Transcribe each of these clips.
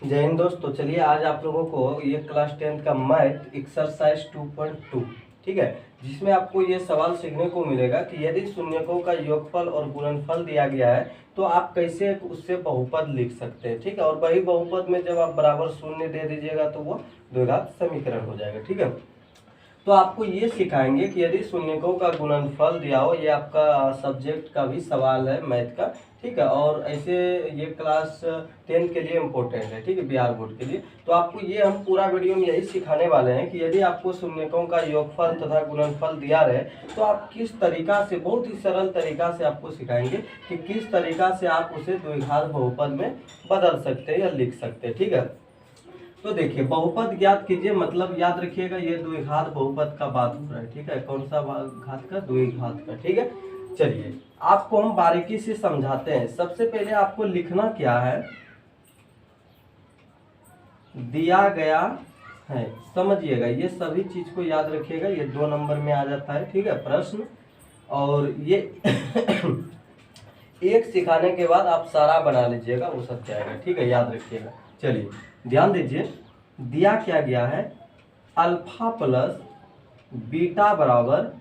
जय हिंद दोस्तों। चलिए आज आप लोगों को ये क्लास 10th का मैथ एक्सरसाइज 2.2 ठीक है, जिसमें आपको ये सवाल सीखने को मिलेगा कि यदि शून्यकों का योगफल और गुणनफल दिया गया है तो आप कैसे उससे बहुपद लिख सकते हैं। ठीक है, और वही बहुपद में जब आप बराबर शून्य दे दीजिएगा तो वो द्विघात समीकरण हो जाएगा। ठीक है, तो आपको ये सिखाएंगे कि यदि शून्यकों का गुणनफल दिया हो, ये आपका सब्जेक्ट का भी सवाल है मैथ का। ठीक है, और ऐसे ये क्लास 10 के लिए इम्पोर्टेंट है। ठीक है, बिहार बोर्ड के लिए। तो आपको ये हम पूरा वीडियो में यही सिखाने वाले हैं कि यदि आपको शून्यकों का योगफल तथा गुणनफल दिया रहे तो आप किस तरीका से, बहुत ही सरल तरीका से आपको सिखाएंगे कि किस तरीका से आप उसे द्विघात बहुपद में बदल सकते हैं या लिख सकते हैं। ठीक है, तो देखिए बहुपद ज्ञात कीजिए, मतलब याद रखिएगा ये द्विघात बहुपद का बात हो रहा है। ठीक है, कौन सा घात का? द्विघात का। ठीक है, चलिए आपको हम बारीकी से समझाते हैं। सबसे पहले आपको लिखना क्या है, दिया गया है, समझिएगा, ये सभी चीज को याद रखिएगा। ये 2 नंबर में आ जाता है। ठीक है, प्रश्न। और ये एक सिखाने के बाद आप सारा बना लीजिएगा, वो सब जाएगा। ठीक है, याद रखिएगा। चलिए ध्यान दीजिए, दिया क्या गया है, अल्फा प्लस बीटा बराबर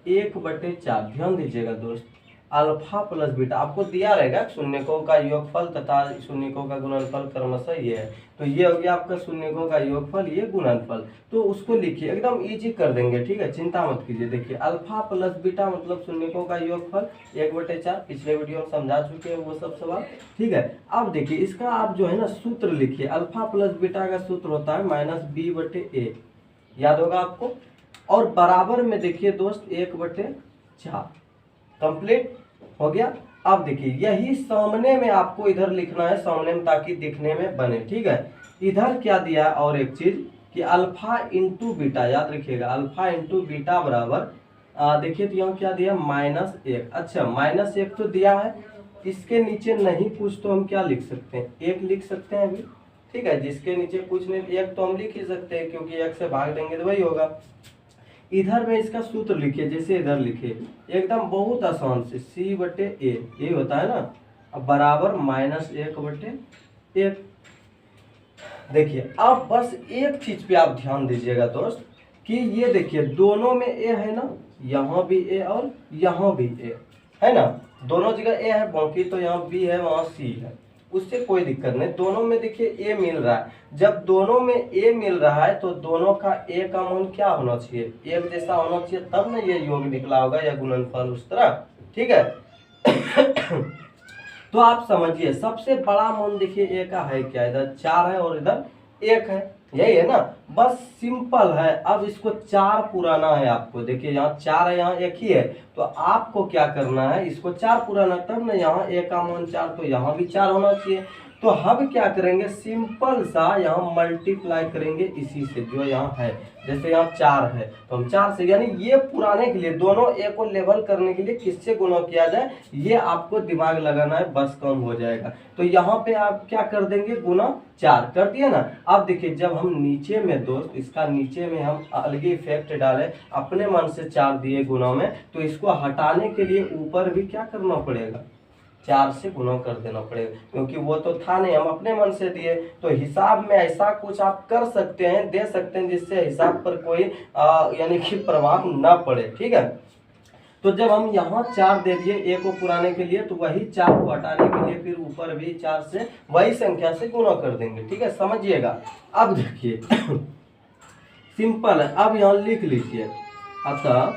1/4। ध्यान दीजिएगा दोस्त, अल्फा प्लस बीटा आपको दिया रहेगा। शून्यकों का योगफल तथा शून्यकों का गुणनफल क्रमशः ये है। तो ये हो गया आपका शून्यकों का योगफल, ये गुणनफल। तो उसको लिखिए, एकदम इजी कर देंगे। ठीक है, चिंता मत कीजिए। देखिए अल्फा प्लस बीटा मतलब शून्यकों का योगफल 1/4। पिछले वीडियो में समझा चुके हैं वो सब सवाल। ठीक है, अब देखिए इसका आप जो है ना सूत्र लिखिए। अल्फा प्लस बीटा का सूत्र होता है -b/a, याद होगा आपको। और बराबर में देखिए दोस्त 1/4। कंप्लीट हो गया। अब देखिए यही सामने में आपको इधर लिखना है, सामने में, ताकि दिखने में बने। ठीक है, इधर क्या दिया है और एक चीज कि अल्फा इंटू बीटा, याद रखिएगा अल्फा इंटू बीटा बराबर देखिए तो यहाँ क्या दिया, -1। अच्छा -1 तो दिया है, इसके नीचे नहीं कुछ तो हम क्या लिख सकते हैं, 1 लिख सकते हैं अभी। ठीक है, जिसके नीचे कुछ नहीं, 1 तो हम लिख ही सकते हैं क्योंकि 1 से भाग देंगे तो वही होगा। इधर में इसका सूत्र लिखिए, जैसे इधर लिखिए, एकदम बहुत आसान से, c/a ये होता है ना, अब बराबर -1/1। देखिए अब बस एक चीज पे आप ध्यान दीजिएगा दोस्त कि ये देखिए दोनों में a है ना, यहाँ भी a और यहाँ भी a है ना, दोनों जगह a है, बाकी तो यहाँ b है, वहाँ c है, उससे कोई दिक्कत नहीं। दोनों में देखिए a मिल रहा है। जब दोनों में a मिल रहा है तो दोनों का a का मान क्या होना चाहिए, एक जैसा होना चाहिए, तब ना ये योग निकला होगा या गुणनफल उस तरह। ठीक है तो आप समझिए सबसे बड़ा मान देखिए a का है क्या, इधर 4 है और इधर 1 है, यही है ना, बस सिंपल है। अब इसको 4 पुराना है आपको, देखिए यहाँ 4 है, यहाँ 1 ही है, तो आपको क्या करना है, इसको 4 पुराना, तब ना यहाँ a का मान 4, तो यहाँ भी 4 होना चाहिए। तो हम क्या करेंगे, सिंपल सा यहाँ मल्टीप्लाई करेंगे इसी से जो यहाँ है। जैसे यहाँ 4 है तो हम 4 से, यानी ये पुराने के लिए दोनों ए को लेवल करने के लिए किससे गुणा किया जाए, ये आपको दिमाग लगाना है, बस कम हो जाएगा। तो यहाँ पे आप क्या कर देंगे, गुना 4 कर दिया ना। अब देखिए जब हम नीचे में दोस्त, इसका नीचे में हम अलग इफेक्ट डालें, अपने मन से 4 दिए गुना में, तो इसको हटाने के लिए ऊपर भी क्या करना पड़ेगा, 4 से गुना कर देना पड़ेगा, क्योंकि वो तो था नहीं, हम अपने मन से दिए। तो हिसाब में ऐसा कुछ आप कर सकते हैं, दे सकते हैं, जिससे हिसाब पर कोई यानी कि प्रभाव ना पड़े। ठीक है, तो जब हम यहाँ 4 दे दिए a को पुराने के लिए, तो वही 4 को हटाने के लिए फिर ऊपर भी 4 से वही संख्या से गुना कर देंगे। ठीक है, समझिएगा। अब देखिए सिंपल है, अब यहाँ लिख लीजिए। अतः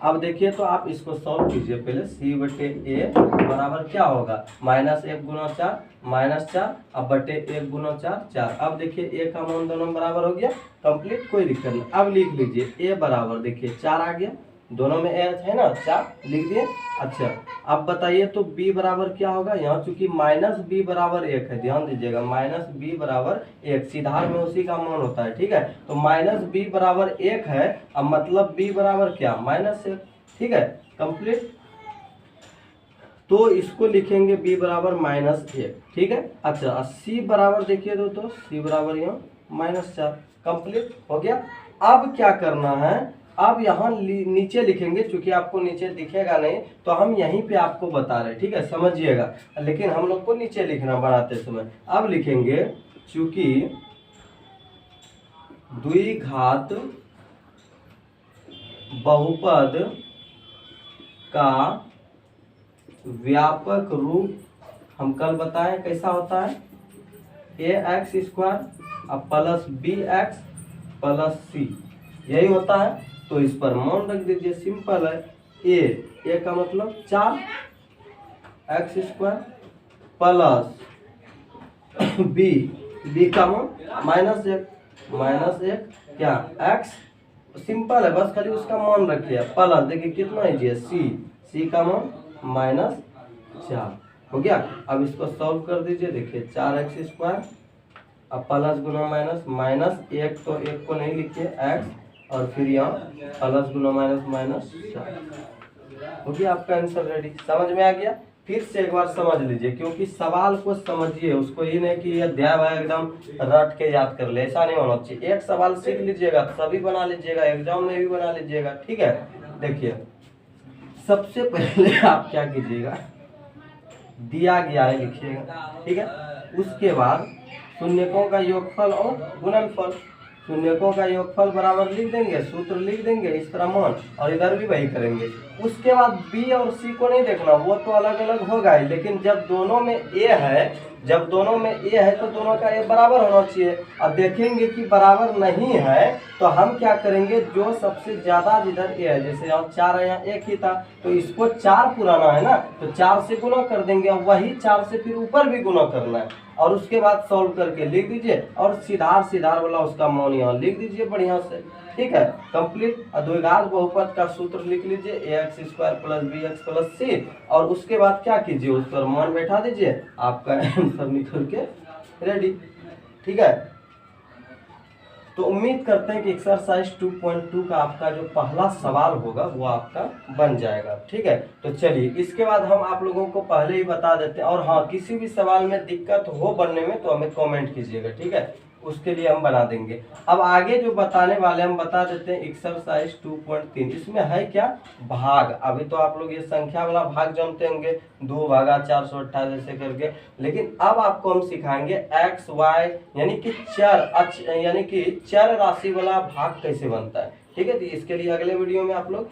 अब देखिए तो आप इसको सॉल्व कीजिए पहले। c/a बराबर क्या होगा, -1 गुना 4 -4, अब बटे 1 गुना 4 4। अब देखिए a का मान दोनों बराबर हो गया, कंप्लीट, कोई दिक्कत नहीं। अब लिख लीजिए a बराबर, देखिए 4 आ गया, दोनों में a है ना, 4 लिख दिए। अच्छा अब बताइए तो b बराबर क्या होगा, यहाँ चूंकि -b बराबर 1 है, ध्यान दीजिएगा, -b बराबर 1 सीधा में उसी का मान होता है। ठीक है, तो -b बराबर 1 है, अब मतलब b बराबर क्या, -1। ठीक है, कंप्लीट। तो इसको लिखेंगे b बराबर -1। ठीक है, अच्छा c बराबर देखिए तो c बराबर यहाँ -4। कंप्लीट हो गया। अब क्या करना है, अब यहाँ नीचे लिखेंगे, चूंकि आपको नीचे दिखेगा नहीं तो हम यहीं पे आपको बता रहे हैं, ठीक है, समझिएगा। लेकिन हम लोग को नीचे लिखना बढ़ाते समय। अब लिखेंगे चूंकि द्विघात बहुपद का व्यापक रूप हम कल बताएं कैसा होता है, ax² अब प्लस bx प्लस c, यही होता है। तो इस पर मान रख दीजिए, सिंपल है। a का मतलब 4 x² प्लस b का मान -1 क्या x, सिंपल है, बस खाली उसका मान रखिए। प्लस देखिए कितना है, c का मान -4 हो गया। अब इसको सॉल्व कर दीजिए, देखिए 4x² अब प्लस गुना -1 तो 1 को नहीं लिखिए x, और फिर यहाँ प्लस गुना -4 हो गया, आपका आंसर रेडी। समझ में आ गया? फिर से एक बार समझ लीजिए, क्योंकि सवाल को समझिए, उसको ये नहीं कि ये अध्याय है एकदम रट के याद कर ले, ऐसा नहीं होना चाहिए। एक सवाल सीख लीजिएगा, सभी बना लीजिएगा, एग्जाम में भी बना लीजिएगा, ठीक है। देखिए सबसे पहले आप क्या कीजिएगा, दिया गया है लिखिएगा, ठीक है। उसके बाद शून्यकों का योगफल और गुणनफल, शून्यकों का योगफल बराबर लिख देंगे, सूत्र लिख देंगे इस तरह मान, और इधर भी वही करेंगे। उसके बाद बी और सी को नहीं देखना, वो तो अलग अलग होगा ही, लेकिन जब दोनों में ए है, जब दोनों में ए है तो दोनों का ए बराबर होना चाहिए। अब देखेंगे कि बराबर नहीं है तो हम क्या करेंगे, जो सबसे ज्यादा जिधर ए है, जैसे यहाँ 4 है, यहाँ 1 ही था, तो इसको 4 पुराना है ना, तो 4 से गुना कर देंगे, और वही 4 से फिर ऊपर भी गुना करना है, और उसके बाद सॉल्व करके लिख दीजिए, और सीधा वाला उसका मान यहाँ लिख दीजिए बढ़िया से, ठीक है, कंप्लीट। द्विघात बहुपद का सूत्र लिख लीजिए, ax² plus bx plus c, और उसके बाद क्या कीजिए, उस पर मान बैठा दीजिए, आपका आंसर निकल के रेडी, ठीक है। तो उम्मीद करते हैं कि एक्सरसाइज 2.2 का आपका जो पहला सवाल होगा वो आपका बन जाएगा, ठीक है। तो चलिए इसके बाद हम आप लोगों को पहले ही बता देते हैं, और हाँ किसी भी सवाल में दिक्कत हो बनने में तो हमें कमेंट कीजिएगा, ठीक है, उसके लिए हम बना देंगे। अब आगे जो बताने वाले हम बता देते हैं, एक्सरसाइज 2.3 इसमें है क्या, भाग। अभी तो आप लोग ये संख्या वाला भाग जानते होंगे, 2 भागा 428 ऐसे करके, लेकिन अब आपको हम सिखाएंगे x y यानी कि चर राशि वाला भाग कैसे बनता है, ठीक है। तो इसके लिए अगले वीडियो में आप लोग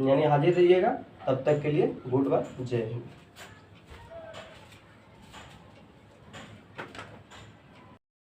यानी हाजिर रहिएगा। तब तक के लिए गुड बाय, जय हिंद।